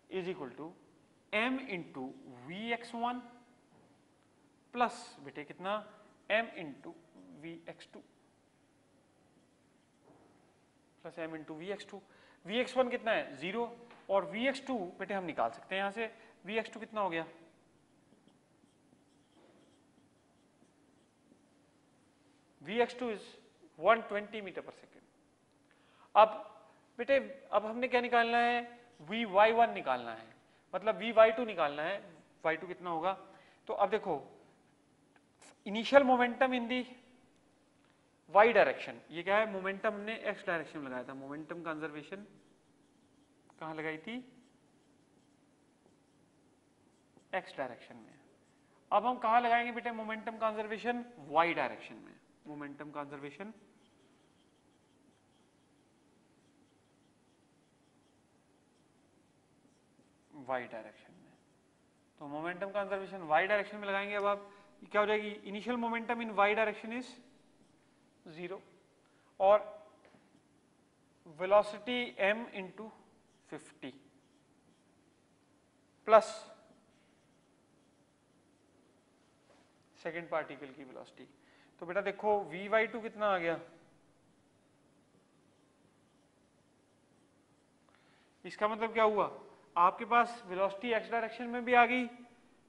is equal to m into vx1 plus बेटे कितना m into vx2 plus m into vx2. vx1 कितना है 0 और vx2 बेटे हम निकाल सकते हैं यहां से. vx2 कितना हो गया vx2 is 120 metre per second. अब बेटे अब हमने क्या निकालना है vy1 निकालना है मतलब vy2 निकालना है. y2 कितना होगा तो अब देखो initial momentum in the y direction, ये क्या है मोमेंटम हमने x डायरेक्शन में लगाया था. मोमेंटम कंजर्वेशन कहां लगाई थी x डायरेक्शन में. अब हम कहां लगाएंगे बेटे मोमेंटम कंजर्वेशन y डायरेक्शन में. मोमेंटम कंजर्वेशन y डायरेक्शन में. तो मोमेंटम कंजर्वेशन y डायरेक्शन में लगाएंगे. अब आप क्या हो जाएगी initial momentum in y direction is 0 और velocity m into 50 plus second particle की वेलोसिटी. तो बेटा देखो vy2 कितना आ गया इसका मतलब क्या हुआ आपके पास वेलोसिटी x डायरेक्शन में भी आ गई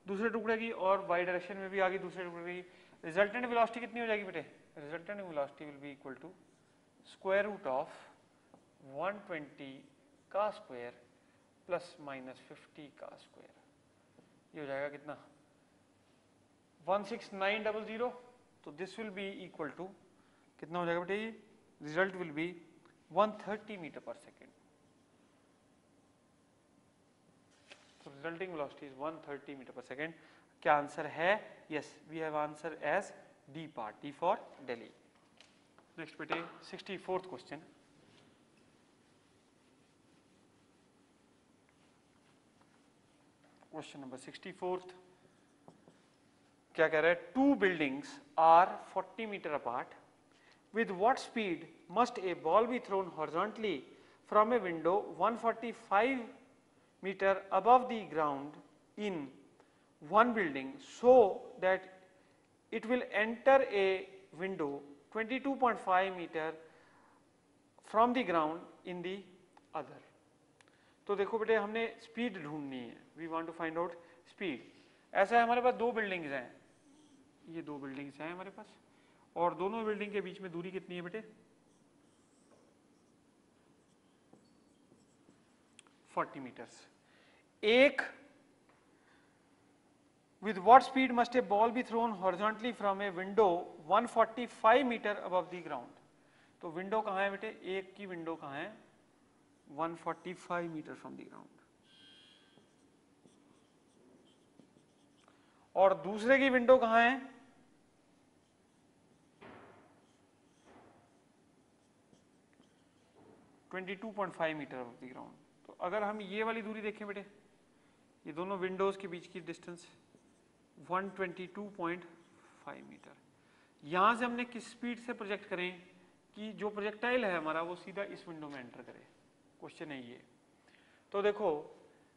दूसरे टुकड़े की और y डायरेक्शन में भी आ गई दूसरे टुकड़े की. रिजल्टेंट वेलोसिटी कितनी हो जाएगी बेटे resultant velocity will be equal to square root of 120 का स्क्वायर प्लस माइनस 50 का स्क्वायर. ये हो जाएगा कितना 16900. तो this will be equal to कितना हो जाएगा बेटे result will be 130 metre per second. तो resulting velocity is 130 metre per second. क्या आंसर है yes we have answer as D part D for Delhi. Next बेटे 64th question. Question number 64th क्या कह रहा है two buildings are 40 metre apart with what speed must a ball be thrown horizontally from a window 145 meter above the ground in one building so that it will enter a window 22.5 meter from the ground in the other. तो देखो बेटे हमने स्पीड ढूंढनी है, we want to find out speed. ऐसा है हमारे पास दो बिल्डिंग्स हैं, ये दो बिल्डिंग्स हैं हमारे पास, और दोनों बिल्डिंग के बीच में दूरी कितनी है बेटे 40 मीटर्स। एक with what speed must a ball be thrown horizontally from a window 145 meter above the ground। तो विंडो कहाँ है बेटे, एक की विंडो कहाँ है 145 मीटर फ्रॉम द ग्राउंड, और दूसरे की विंडो कहाँ है 22.5 मीटर ऑफ द ग्राउंड। तो अगर हम ये वाली दूरी देखें बेटे, ये दोनों विंडोज के बीच की डिस्टेंस 122.5 मीटर। यहां से हमने किस स्पीड से प्रोजेक्ट करें कि जो प्रोजेक्टाइल है हमारा वो सीधा इस विंडो में एंटर करे, क्वेश्चन है ये। तो देखो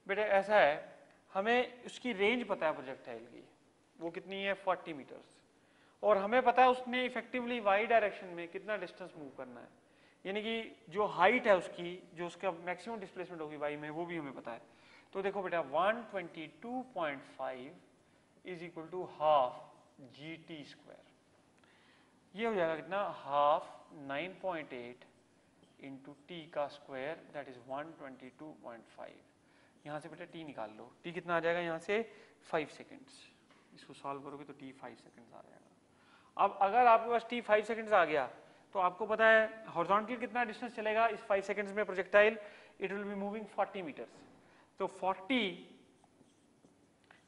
बेटे ऐसा है, हमें उसकी रेंज पता है प्रोजेक्टाइल की, वो कितनी है 40 मीटर्स, और हमें पता है उसने इफेक्टिवली वाई डायरेक्शन में कितना डिस्टेंस मूव करना है, यानी कि जो हाइट है उसकी, जो उसका मैक्सिमम डिस्प्लेसमेंट होगी वाई में, वो भी हमें पता है। तो देखो बेटा 122.5 is equal to half g t square, ये हो जाएगा कितना हाफ 9.8 इंटू टी का स्क्वायर, दैट इज 122.5। यहाँ से बेटा टी निकाल लो, टी कितना आ जाएगा यहाँ से 5 सेकेंड्स, इसको सॉल्व करोगे तो टी 5 सेकेंड्स आ जाएगा। अब अगर आपके पास टी 5 सेकेंड्स आ गया तो आपको पता है हॉरिजॉन्टल कितना डिस्टेंस चलेगा इस 5 सेकेंड्स में projectile, it will be moving 40 metres. तो 40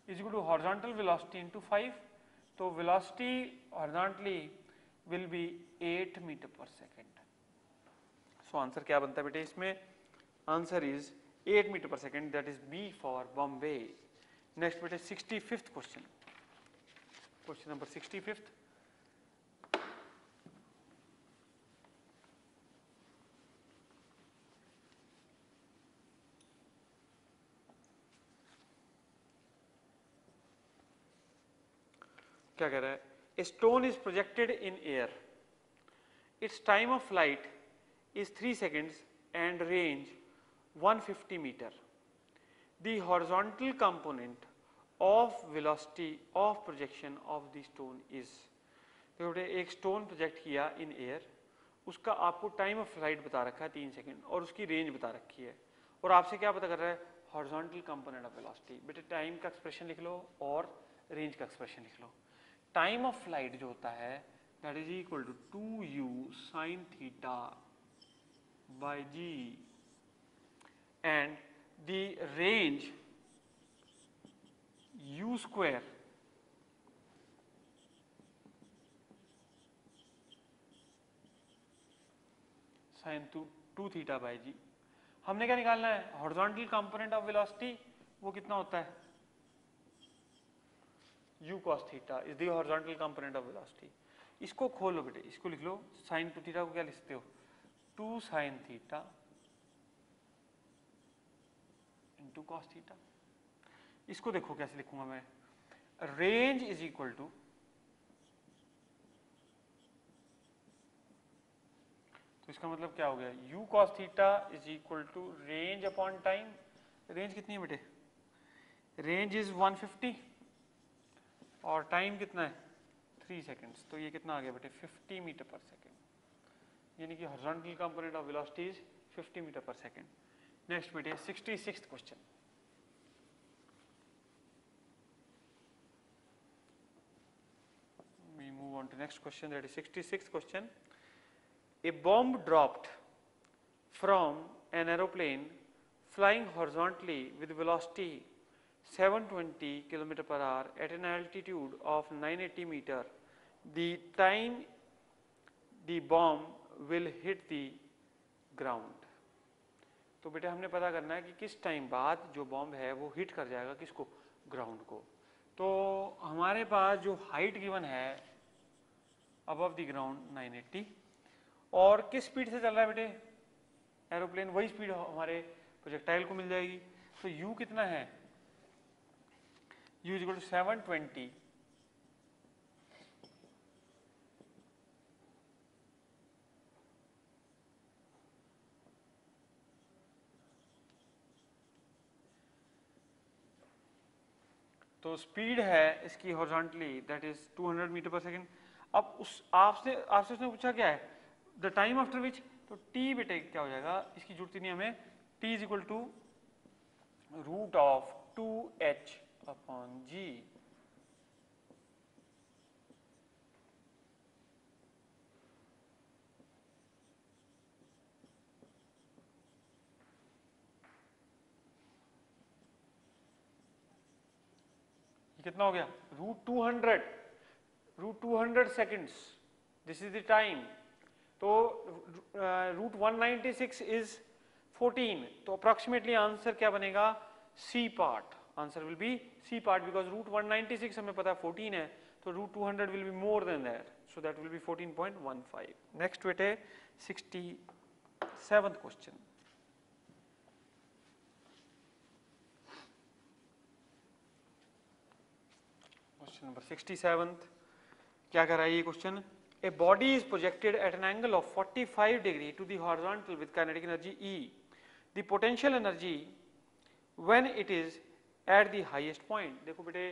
is equal to horizontal velocity into 5, तो velocity horizontally will be 8 metre per second. So answer क्या बनता है बेटे इसमें, answer is 8 metre per second, that is B for Bombay. Next बेटे 65th question, question number 65th। क्या कह रहा है, a stone is projected in air, it's time of flight is 3 seconds and range 150 meter. The horizontal component of velocity of projection of the stone is, देखो एक स्टोन प्रोजेक्ट किया इन एयर, उसका आपको टाइम ऑफ फ्लाइट बता रखा है 3 सेकेंड, और उसकी रेंज बता रखी है, और आपसे क्या पता कर रहा है हॉरिजॉन्टल कंपोनेंट ऑफ वेलोसिटी। बेटे टाइम का एक्सप्रेशन लिख लो और रेंज का एक्सप्रेशन लिख लो। टाइम ऑफ फ्लाइट जो होता है that is equal to 2u sin theta by g, and the range u square sin 2 theta by g। हमने क्या निकालना है, हॉरिजॉन्टल कंपोनेंट ऑफ वेलोसिटी, वो कितना होता है u cos theta is the horizontal component of velocity. इसको खोलो बेटे, इसको लिख लो, sin 2 थीटा को क्या लिखते हो 2 sin theta into cos theta. इसको देखो कैसे लिखूंगा मैं, रेंज इज इक्वल टू, तो इसका मतलब क्या हो गया u cos theta is equal to range upon time. Range कितनी है बेटे, रेंज इज 150 और टाइम कितना है 3 सेकेंड्स, तो ये कितना आ गया बेटे 50 मीटर पर सेकेंड, यानी कि horizontal component of velocity is 50 metre per second. Next बेटे 66th question, we move on to next question, that is 66th question। A bomb dropped from an aeroplane flying horizontally with velocity 720 km per hour at an altitude of 980 meter, the time the bomb will hit the ground। तो बेटे हमने पता करना है कि किस टाइम बाद जो बॉम्ब है वो हिट कर जाएगा किसको, ग्राउंड को। तो हमारे पास जो हाइट गिवन है अबव द ग्राउंड 980, और किस स्पीड से चल रहा है बेटे एरोप्लेन, वही स्पीड हमारे प्रोजेक्टाइल को मिल जाएगी। तो u कितना है, u इक्वल टू 720 तो स्पीड है इसकी horizontally that is 200 metre per second. अब उस आपसे उसने पूछा क्या है द टाइम आफ्टर विच, तो t बेटे क्या हो जाएगा, इसकी जरूरत ही नहीं हमें, t is equal to root of 2h upon g। कितना हो गया root 200 seconds, this is the time. तो रूट 196 इज 14, तो अप्रोक्सीमेटली आंसर क्या बनेगा, C part, answer will be C part because root 196 हमें पता है 14 है, तो root 200 will be more than that, so that will be 14.15। Next बेटे 67th question. Question number 67th क्या कर रहा है ये question, a body is projected at an angle of 45 degree to the horizontal with kinetic energy E. The potential energy when it is at the highest point, देखो बेटे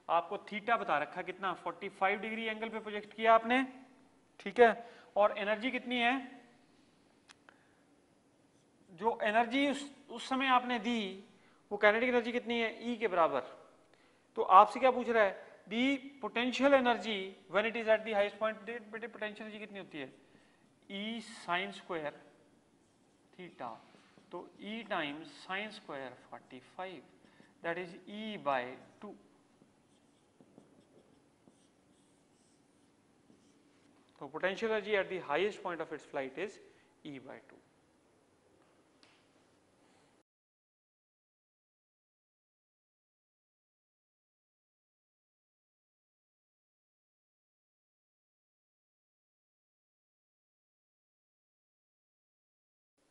आपको थीटा बता रखा कितना 45 डिग्री एंगल पे प्रोजेक्ट किया आपने, ठीक है, और एनर्जी कितनी है, जो एनर्जी उस समय आपने दी वो काइनेटिक एनर्जी कितनी है E के बराबर। तो आपसे क्या पूछ रहा है, the potential energy when it is at the highest point, बेटे पोटेंशियल एनर्जी कितनी होती है E साइन स्क्वायर थीटा, तो E times sine square 45 that is E by 2। तो potential energy at the highest point of its flight is E by 2।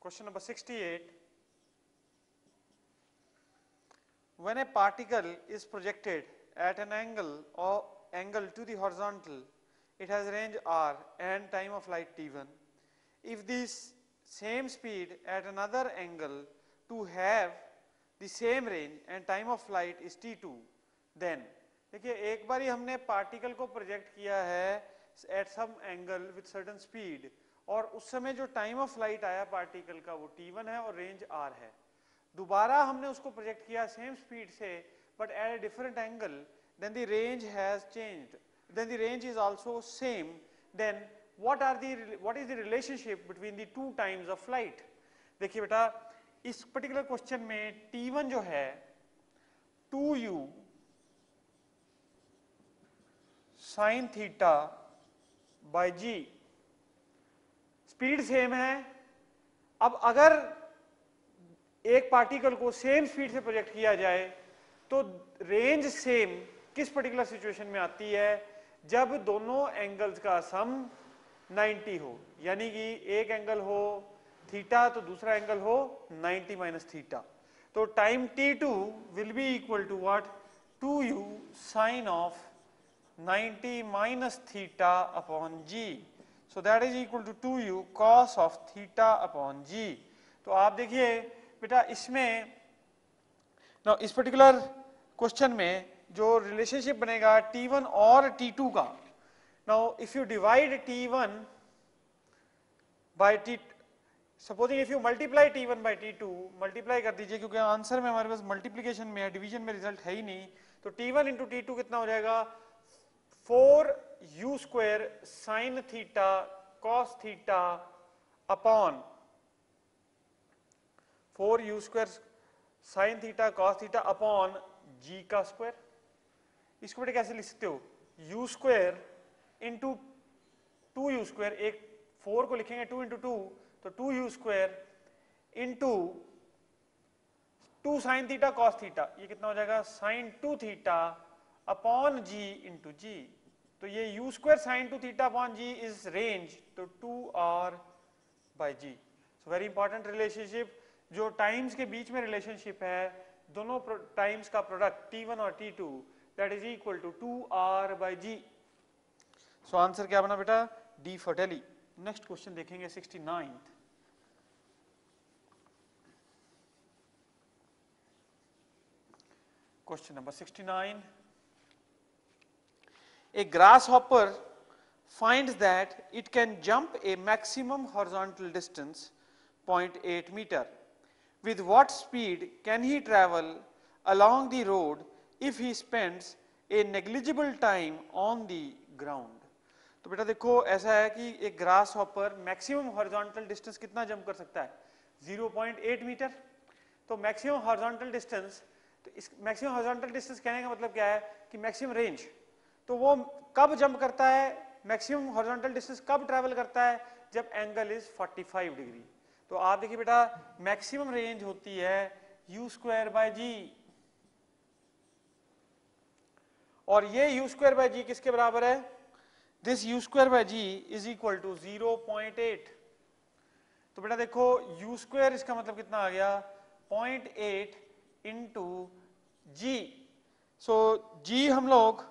Question number 68. When a particle is projected at an angle to the horizontal, it has range r and time of flight t1. If this same speed at another angle to have the same range and time of flight is t2, then देखिए एक बारी हमने पार्टिकल को प्रोजेक्ट किया है at some angle with certain speed, और उस समय जो टाइम ऑफ फ्लाइट आया पार्टिकल का वो t1 है और रेंज r है। दोबारा हमने उसको प्रोजेक्ट किया सेम स्पीड से but at a different angle, then the range has changed, then the range is also same, then what is the relationship between the two times of flight। देखिए बेटा इस पर्टिकुलर क्वेश्चन में t1 जो है 2u sine theta by g, speed same है। अब अगर एक पार्टिकल को सेम स्पीड से प्रोजेक्ट किया जाए तो रेंज सेम किस पर्टिकुलर सिचुएशन में आती है, जब दोनों एंगल्स का सम 90 हो, यानी कि एक एंगल हो थीटा तो दूसरा एंगल हो 90 माइनस थीटा। तो time t2 will be equal to what, 2u sine of 90 minus theta upon g, so that is equal to 2u cos of theta upon g। तो आप देखिए बेटा इसमें ना इस पर्टिकुलर क्वेश्चन में जो रिलेशनशिप बनेगा t1 और t2 का, now if you divide t1 by t, supposing if you multiply t1 by t2, multiply कर दीजिए क्योंकि आंसर में हमारे पास मल्टीप्लीकेशन में है, डिवीजन में रिजल्ट है ही नहीं, तो t1 इंटू t2 कितना हो जाएगा 4u square sine theta cos theta upon 4u square sine theta cos theta upon g का स्क्वायर। इसको बेटे कैसे लिख सकते हो, u square into 2u square, एक 4 को लिखेंगे 2 इंटू 2 तो 2u square into 2 sine theta cos theta, ये कितना हो जाएगा sine 2 theta upon g into g। तो ये u square sine 2 theta upon g is range, तो 2r by g. So very important relationship, जो टाइम्स के बीच में रिलेशनशिप है, दोनों टाइम्स का प्रोडक्ट T1 और T2 that is equal to 2R by g. So answer क्या बना बेटा? D for Delhi. Next question देखेंगे 69th। Question number 69. A grasshopper finds that it can jump a maximum horizontal distance 0.8 meter. With what speed can he travel along the road if he spends a negligible time on the ground? तो बेटा देखो ऐसा है कि एक grass hopper maximum horizontal distance कितना जंप कर सकता है? 0.8 मीटर। तो मैक्सिमम हॉरिजॉन्टल डिस्टेंस, तो इस मैक्सिमम हॉरिजॉन्टल डिस्टेंस कहने का मतलब क्या है कि मैक्सिमम रेंज। तो वो कब जंप करता है, मैक्सिमम हॉरिजॉन्टल डिस्टेंस कब ट्रैवल करता है? जब एंगल इज 45 डिग्री। तो आप देखिए बेटा मैक्सिमम रेंज होती है u स्क्वायर बाय जी, और ये u स्क्वायर बाय जी किसके बराबर है? This u square by g is equal to 0.8। तो बेटा देखो u स्क्वायर इसका मतलब कितना आ गया? 0.8 इंटू जी। सो जी हम लोग,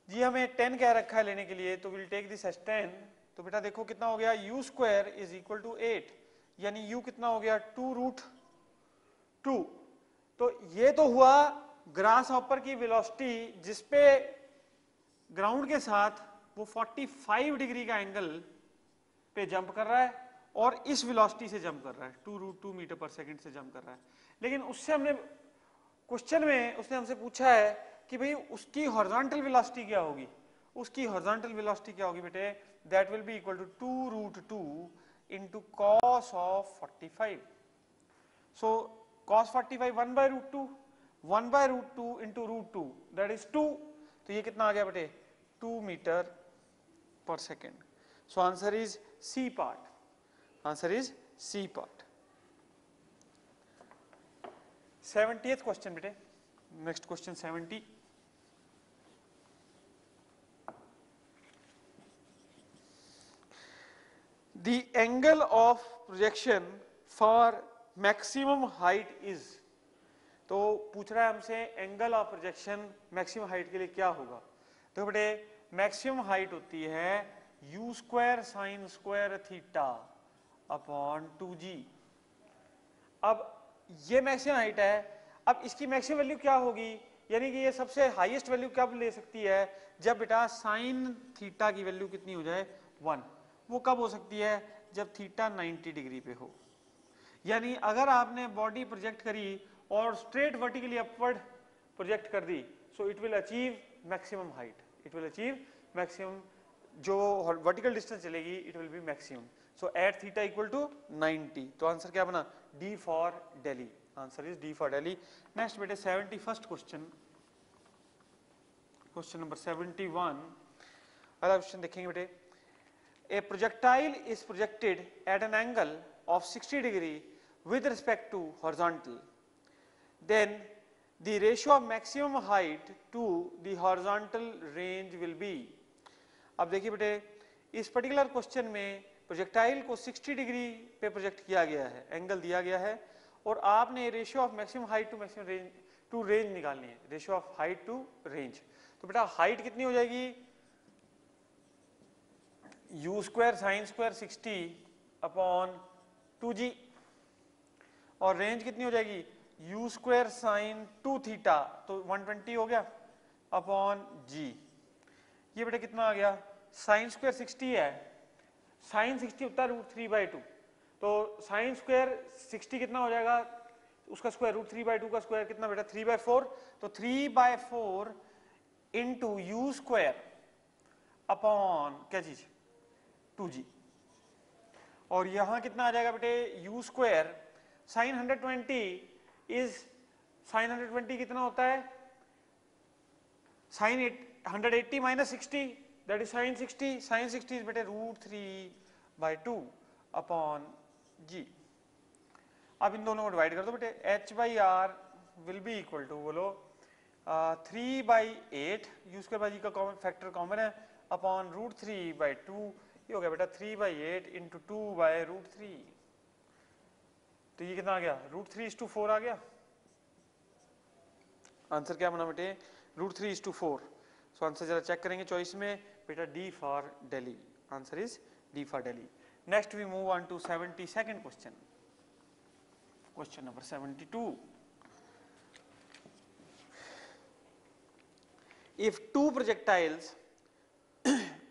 जी हमें 10 कह रखा है लेने के लिए, तो विल टेक दिस एज 10। तो बेटा देखो कितना हो गया? u square is equal to 8, यानी u कितना हो गया? 2√2। तो ये तो हुआ ग्रास हॉपर की वेलोसिटी जिसपे ग्राउंड के साथ वो 45 डिग्री का एंगल पे जंप कर रहा है और इस वेलोसिटी से जंप कर रहा है, 2√2 मीटर पर सेकंड से जंप कर रहा है। लेकिन उससे हमने क्वेश्चन में उसने हमसे पूछा है कि भाई उसकी हॉरिजॉन्टल वेलोसिटी क्या होगी? उसकी हॉरिजॉन्टल वेलोसिटी क्या होगी बेटे? That will be equal to 2√2 into cos of 45। So cos 45 1/√2, 1/√2 into √2 that is 2। तो ये कितना आ गया बेटे? 2 metre per second. So answer is C part, answer is C part. 70th question बेटे, next question 70। The angle of projection for maximum height is, तो पूछ रहा है हमसे angle of projection maximum height के लिए क्या होगा? तो बेटे मैक्सिमम हाइट होती है u square sine square theta upon 2g। अब ये मैक्सिमम हाइट है, अब इसकी मैक्सिमम वैल्यू क्या होगी? यानी कि ये सबसे हाईएस्ट वैल्यू कब ले सकती है? जब बेटा साइन थीटा की वैल्यू कितनी हो जाए? 1। वो कब हो सकती है? जब थीटा 90 डिग्री पे हो। यानी अगर आपने बॉडी प्रोजेक्ट करी और स्ट्रेट वर्टिकली अपवर्ड प्रोजेक्ट कर दी, so it will achieve maximum height, it will achieve maximum, जो वर्टिकल डिस्टेंस चलेगी it will be maximum. So at theta equal to 90। तो आंसर क्या बना? D for Delhi, answer is D for Delhi. Next बेटे 71st क्वेश्चन, क्वेश्चन नंबर 71। अगला क्वेश्चन देखेंगे बेटे। A projectile is projected at an angle of 60 degree with respect to horizontal. Then the ratio of maximum height to the horizontal range will be. अब देखिए बेटे इस पर्टिकुलर क्वेश्चन में प्रोजेक्टाइल को 60 डिग्री पे प्रोजेक्ट किया गया है, एंगल दिया गया है, और आपने ratio of maximum height to maximum range to range निकालनी है, ratio of height to range. तो बेटा हाइट कितनी हो जाएगी? u square sine square 60 upon 2g, और रेंज कितनी हो जाएगी? u स्क्वायर साइन 2 थीटा, तो 120 हो गया अपॉन g। ये बेटा कितना आ गया? साइन स्क्वायर 60 है, साइन 60 होता है √3/2, तो साइन स्क्वायर 60 कितना हो जाएगा? उसका स्क्वायर √3/2 का स्क्वायर कितना बेटा? 3/4। तो 3/4 इंटू यू स्क्वायर अपॉन क्या चीज? 2g। और यहां कितना आ जाएगा बेटे? u square sine 120 is, sine 120 कितना होता है? Sine 180 minus 60 that is sine 60। Sine 60 is बेटे √3/2 अपॉन g। अब इन दोनों को डिवाइड कर दो बेटे, h/r will be equal to, बोलो 3/8, u स्क्वायर बाई जी का कॉमन फैक्टर कॉमन है, अपॉन √3/2। ये हो गया बेटा 3/8 इंटू 2/√3। तो ये कितना आ गया, √3:4 आ गया। आंसर क्या बना बेटे, √3:4। सो आंसर जरा चेक करेंगे चॉइस में बेटा, D for Delhi. Answer is D for Delhi. Next we move on to 72nd question. Question number 72। If two projectiles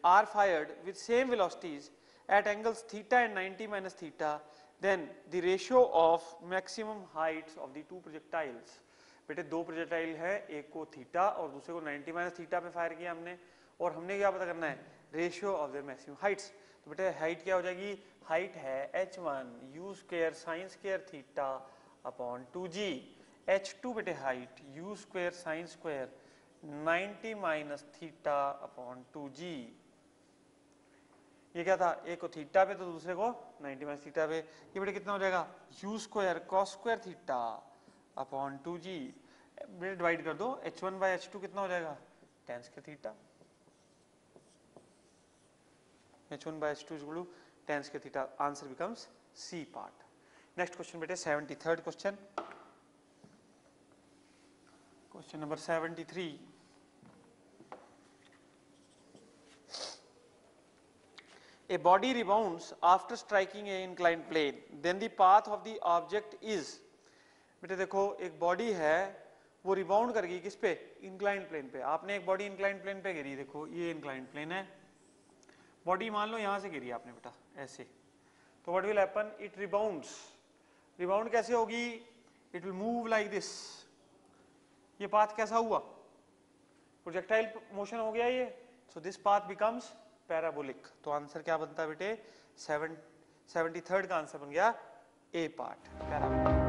are fired with same velocities at angles theta and 90 minus theta, then the ratio of maximum heights of the two projectiles। बेटे दो प्रोजेक्टाइल है, एक को थीटा और दूसरे को 90 माइनस थीटा पे फायर किया हमने, और हमने क्या पता करना है, ratio of their maximum Heights. तो बेटे हाइट क्या हो जाएगी, हाइट है h1 u square sine square theta upon 2g, h2 बेटे height u square sine square 90 minus theta upon 2g। ये क्या था, एक को थीटा पे तो दूसरे को 90 माइनस थीटा पे। ये बेटे कितना हो जाएगा, u square cos square theta upon 2g। Divide कर दो, h1/h2 कितना हो जाएगा, tan square theta. h1/h2 is equal to tan square theta. Answer becomes C part. Next question बेटे 73rd question. Question number 73। A body rebounds after striking a inclined plane, then the path of the object is। बेटे देखो एक बॉडी है, वो रिबाउंड कर गई किस पे, इंक्लाइंड प्लेन पे। आपने एक बॉडी इंक्लाइंड प्लेन पे गिरी, देखो ये इंक्लाइंड प्लेन है, बॉडी मान लो यहां से गिरी आपने बेटा ऐसे, तो what will happen, it rebounds. Rebound कैसे होगी, it will move like this. ये पाथ कैसा हुआ, प्रोजेक्टाइल मोशन हो गया ये, so this path becomes parabolic. तो आंसर क्या बनता है बेटे, 73rd का आंसर बन गया ए पार्ट, पैराबोलिक।